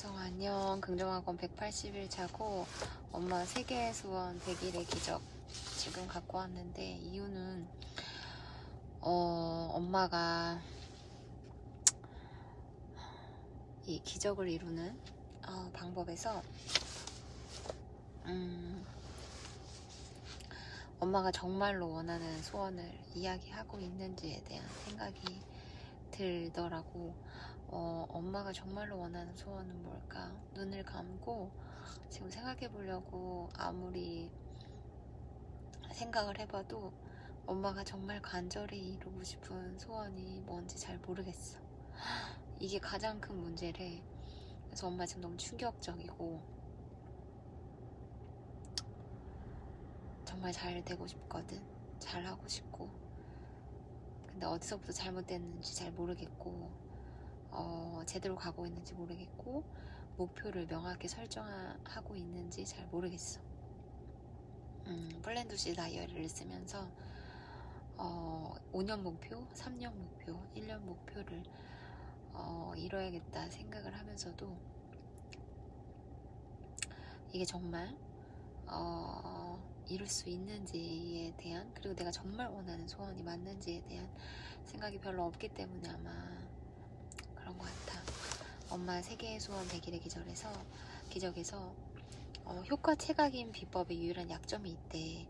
혜성 안녕. 긍정학원 180일 차고 엄마 세계의 소원 100일의 기적 지금 갖고 왔는데, 이유는 엄마가 이 기적을 이루는 방법에서 엄마가 정말로 원하는 소원을 이야기하고 있는지에 대한 생각이 들더라고. 엄마가 정말로 원하는 소원은 뭘까? 눈을 감고 지금 생각해 보려고 아무리 생각을 해봐도 엄마가 정말 간절히 이루고 싶은 소원이 뭔지 잘 모르겠어. 이게 가장 큰 문제래. 그래서 엄마 지금 너무 충격적이고 정말 잘 되고 싶거든. 잘 하고 싶고. 근데 어디서부터 잘못됐는지 잘 모르겠고, 제대로 가고 있는지 모르겠고, 목표를 명확히 설정하고 있는지 잘 모르겠어. 플랜2C 다이어리를 쓰면서 5년 목표, 3년 목표, 1년 목표를 이뤄야겠다 생각을 하면서도 이게 정말 이룰 수 있는지에 대한, 그리고 내가 정말 원하는 소원이 맞는지에 대한 생각이 별로 없기 때문에 아마 그런 것 같아. 엄마 세계의 소원 100일의 기적에서 효과 체각인 비법의 유일한 약점이 있대.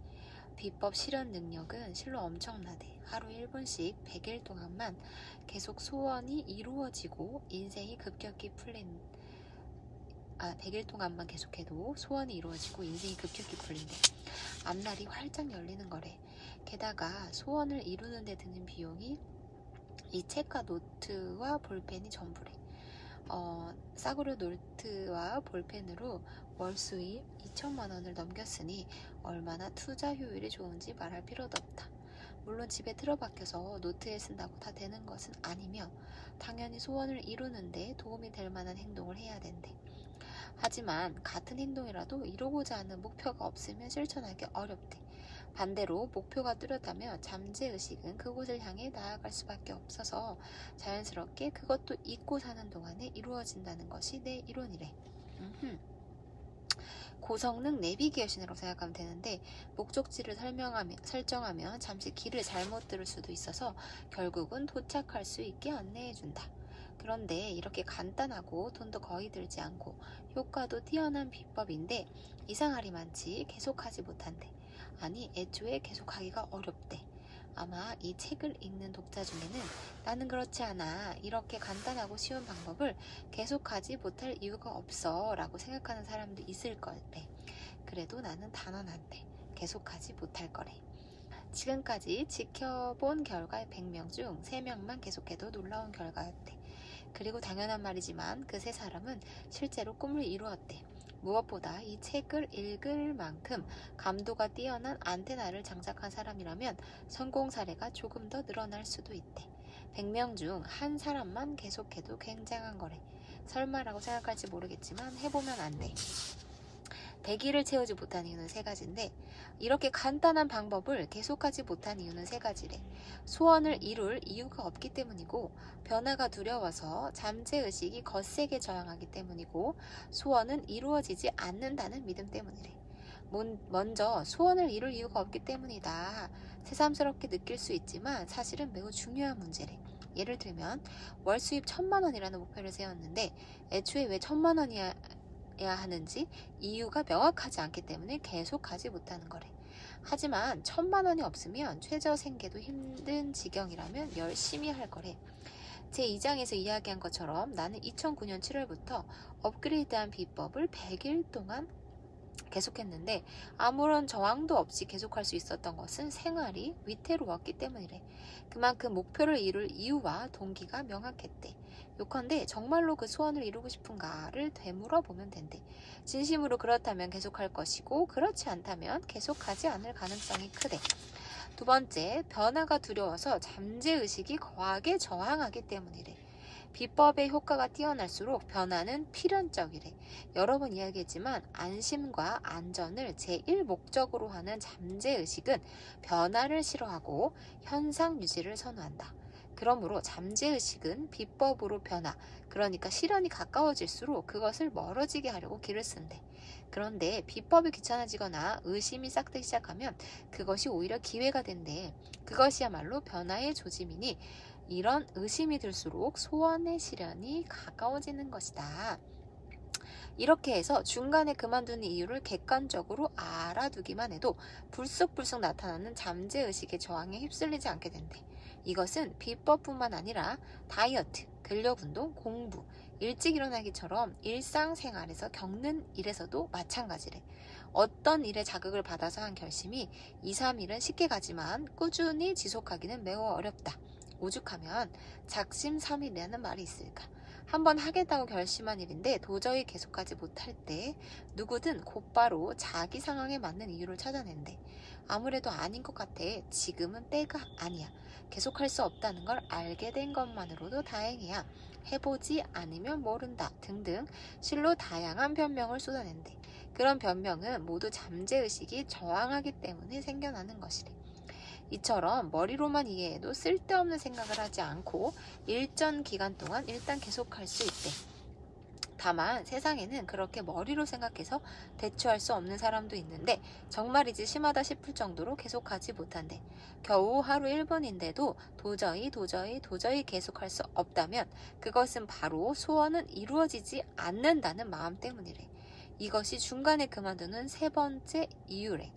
비법 실현 능력은 실로 엄청나대. 하루 1분씩 100일 동안만 계속 소원이 이루어지고 인생이 급격히 100일 동안만 계속해도 소원이 이루어지고 인생이 급격히 풀린대. 앞날이 활짝 열리는 거래. 게다가 소원을 이루는 데 드는 비용이 이 책과 노트와 볼펜이 전부래. 싸구려 노트와 볼펜으로 월 수입 2천만 원을 넘겼으니 얼마나 투자 효율이 좋은지 말할 필요도 없다. 물론 집에 틀어박혀서 노트에 쓴다고 다 되는 것은 아니며 당연히 소원을 이루는데 도움이 될 만한 행동을 해야 된대. 하지만 같은 행동이라도 이루고자 하는 목표가 없으면 실천하기 어렵대. 반대로 목표가 뚜렷하면 잠재의식은 그곳을 향해 나아갈 수밖에 없어서 자연스럽게 그것도 잊고 사는 동안에 이루어진다는 것이 내 이론이래. 고성능 내비게이션이라고 생각하면 되는데, 목적지를 설정하면 잠시 길을 잘못 들을 수도 있어서 결국은 도착할 수 있게 안내해준다. 그런데 이렇게 간단하고 돈도 거의 들지 않고 효과도 뛰어난 비법인데 이상할이 많지 계속하지 못한대. 아니, 애초에 계속하기가 어렵대. 아마 이 책을 읽는 독자 중에는 나는 그렇지 않아, 이렇게 간단하고 쉬운 방법을 계속하지 못할 이유가 없어 라고 생각하는 사람도 있을 거래. 그래도 나는 단언한대. 계속하지 못할 거래. 지금까지 지켜본 결과 100명 중 3명만 계속해도 놀라운 결과였대. 그리고 당연한 말이지만 그 3사람은 실제로 꿈을 이루었대. 무엇보다 이 책을 읽을 만큼 감도가 뛰어난 안테나를 장착한 사람이라면 성공 사례가 조금 더 늘어날 수도 있대. 100명 중 한 사람만 계속해도 굉장한 거래. 설마라고 생각할지 모르겠지만 해보면 안 돼. 100일을 채우지 못한 이유는 3가지인데, 이렇게 간단한 방법을 계속하지 못한 이유는 3가지래. 소원을 이룰 이유가 없기 때문이고, 변화가 두려워서 잠재의식이 거세게 저항하기 때문이고, 소원은 이루어지지 않는다는 믿음 때문이래. 먼저 소원을 이룰 이유가 없기 때문이다. 새삼스럽게 느낄 수 있지만 사실은 매우 중요한 문제래. 예를 들면 월 수입 1,000만 원이라는 목표를 세웠는데 애초에 왜 1,000만 원이야 하는지 이유가 명확하지 않기 때문에 계속하지 못하는 거래. 하지만 1,000만 원이 없으면 최저 생계도 힘든 지경이라면 열심히 할 거래. 제2장에서 이야기한 것처럼 나는 2009년 7월부터 업그레이드한 비법을 100일 동안 계속했는데 아무런 저항도 없이 계속할 수 있었던 것은 생활이 위태로웠기 때문이래. 그만큼 목표를 이룰 이유와 동기가 명확했대. 요컨대 정말로 그 소원을 이루고 싶은가를 되물어보면 된대. 진심으로 그렇다면 계속할 것이고 그렇지 않다면 계속하지 않을 가능성이 크대. 2번째, 변화가 두려워서 잠재의식이 거하게 저항하기 때문이래. 비법의 효과가 뛰어날수록 변화는 필연적이래. 여러 번 이야기했지만 안심과 안전을 제1목적으로 하는 잠재의식은 변화를 싫어하고 현상 유지를 선호한다. 그러므로 잠재의식은 비법으로 변화, 그러니까 실현이 가까워질수록 그것을 멀어지게 하려고 길을 쓴대. 그런데 비법이 귀찮아지거나 의심이 싹트기 시작하면 그것이 오히려 기회가 된대. 그것이야말로 변화의 조짐이니 이런 의심이 들수록 소원의 실현이 가까워지는 것이다. 이렇게 해서 중간에 그만두는 이유를 객관적으로 알아두기만 해도 불쑥불쑥 나타나는 잠재의식의 저항에 휩쓸리지 않게 된대. 이것은 비법뿐만 아니라 다이어트, 근력운동, 공부, 일찍 일어나기처럼 일상생활에서 겪는 일에서도 마찬가지래. 어떤 일에 자극을 받아서 한 결심이 2, 3일은 쉽게 가지만 꾸준히 지속하기는 매우 어렵다. 오죽하면 작심삼일이라는 말이 있을까. 한번 하겠다고 결심한 일인데 도저히 계속하지 못할 때 누구든 곧바로 자기 상황에 맞는 이유를 찾아낸대. 아무래도 아닌 것 같아. 지금은 때가 아니야. 계속할 수 없다는 걸 알게 된 것만으로도 다행이야. 해보지 않으면 모른다 등등 실로 다양한 변명을 쏟아낸대. 그런 변명은 모두 잠재의식이 저항하기 때문에 생겨나는 것이래. 이처럼 머리로만 이해해도 쓸데없는 생각을 하지 않고 일정 기간 동안 일단 계속할 수 있대. 다만 세상에는 그렇게 머리로 생각해서 대처할 수 없는 사람도 있는데 정말이지 심하다 싶을 정도로 계속하지 못한대. 겨우 하루 1분인데도 도저히 계속할 수 없다면 그것은 바로 소원은 이루어지지 않는다는 마음 때문이래. 이것이 중간에 그만두는 세 번째 이유래.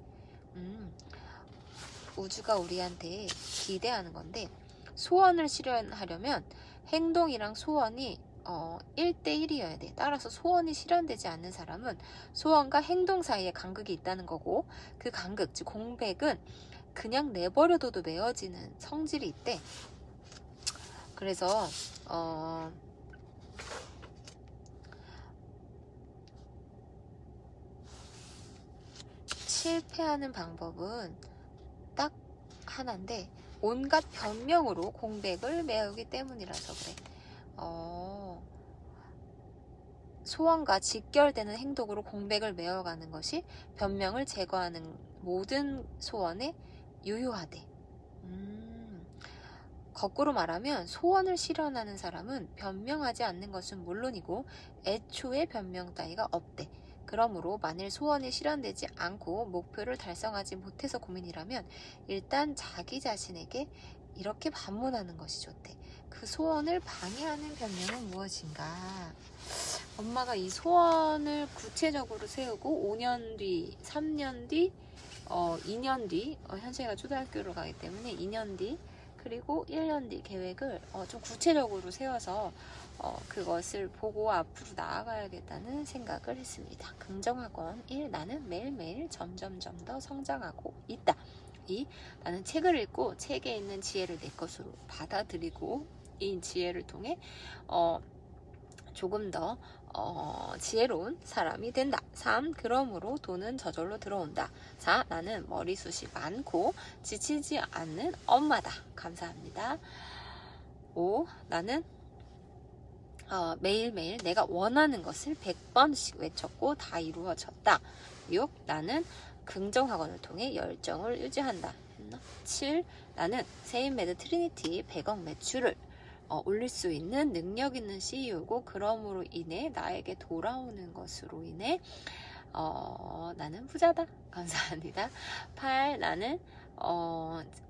우주가 우리한테 기대하는 건데 소원을 실현하려면 행동이랑 소원이 1대1이어야 돼. 따라서 소원이 실현되지 않는 사람은 소원과 행동 사이에 간극이 있다는 거고 그 간극, 즉 공백은 그냥 내버려둬도 메어지는 성질이 있대. 그래서 실패하는 방법은 딱 하나인데 온갖 변명으로 공백을 메우기 때문이라서 그래. 소원과 직결되는 행동으로 공백을 메워가는 것이 변명을 제거하는 모든 소원에 유효하대. 거꾸로 말하면 소원을 실현하는 사람은 변명하지 않는 것은 물론이고 애초에 변명 따위가 없대. 그러므로 만일 소원이 실현되지 않고 목표를 달성하지 못해서 고민이라면 일단 자기 자신에게 이렇게 반문하는 것이 좋대. 그 소원을 방해하는 변명은 무엇인가? 엄마가 이 소원을 구체적으로 세우고 5년 뒤, 3년 뒤, 2년 뒤, 현생이가 초등학교로 가기 때문에 2년 뒤, 그리고 1년 뒤 계획을 좀 구체적으로 세워서 그것을 보고 앞으로 나아가야겠다는 생각을 했습니다. 긍정학원 1. 나는 매일매일 점점점 더 성장하고 있다. 2. 나는 책을 읽고 책에 있는 지혜를 내 것으로 받아들이고 이 지혜를 통해 조금 더 지혜로운 사람이 된다. 3. 그러므로 돈은 저절로 들어온다. 4. 나는 머리숱이 많고 지치지 않는 엄마다. 감사합니다. 5. 나는 매일매일 내가 원하는 것을 100번씩 외쳤고 다 이루어졌다. 6. 나는 긍정학원을 통해 열정을 유지한다. 7. 나는 세인메드 트리니티 100억 매출을 올릴 수 있는 능력 있는 CEO고 그러므로 인해 나에게 돌아오는 것으로 인해 나는 부자다. 감사합니다. 8. 나는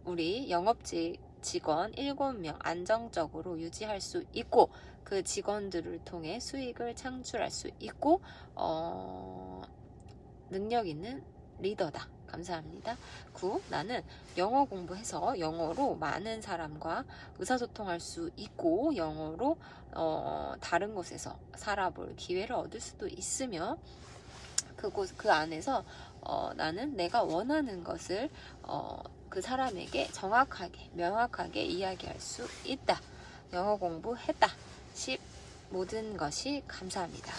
우리 영업직 직원 7명 안정적으로 유지할 수 있고 그 직원들을 통해 수익을 창출할 수 있고 능력 있는 리더다. 감사합니다. 9. 나는 영어 공부해서 영어로 많은 사람과 의사소통할 수 있고 영어로 다른 곳에서 살아볼 기회를 얻을 수도 있으며 그 안에서 나는 내가 원하는 것을 그 사람에게 정확하게 명확하게 이야기할 수 있다. 영어 공부했다. 10. 모든 것이 감사합니다.